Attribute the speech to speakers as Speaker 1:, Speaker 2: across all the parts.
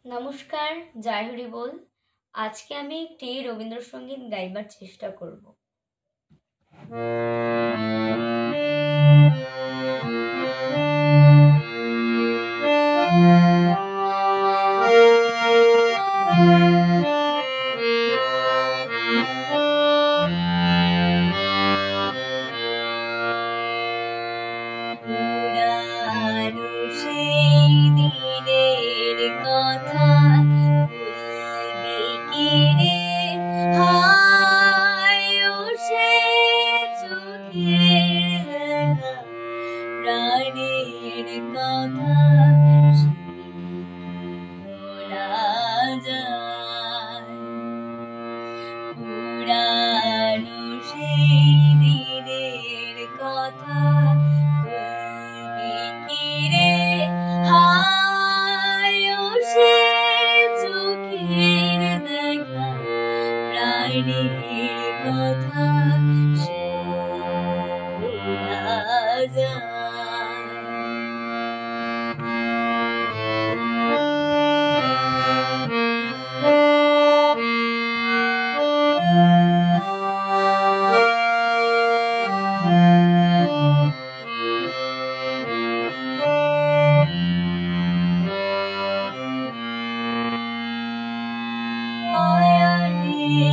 Speaker 1: নমস্কার, জয় হরি বল। আজকে আমি একটি রবীন্দ্রসঙ্গীত গাইবার চেষ্টা করব।
Speaker 2: প্রাণের কথা বলা যায়, পুরানো সেই দিনের কথা বলবি কি রে? হায় ও সে চোখের দেখা, প্রাণের কথা সে ভোলা যায়।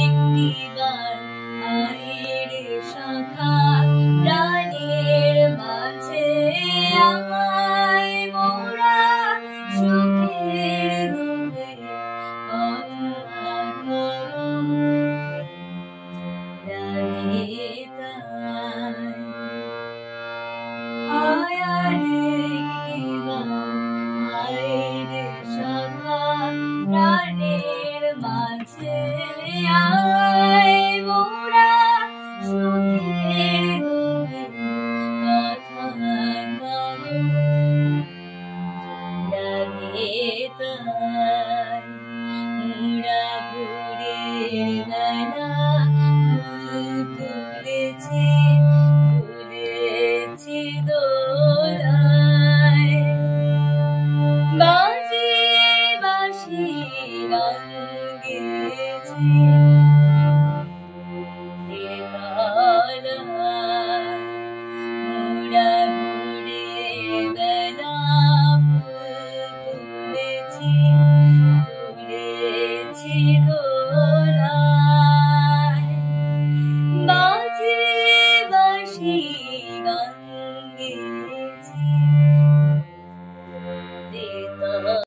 Speaker 2: একটিবার আয়ের শাখা প্রাণের মাঝে আমায় মোরা সুখের রূপে কথা আয়ের শাখা প্রাণের মাঝে আয় মোরা সুখের কথা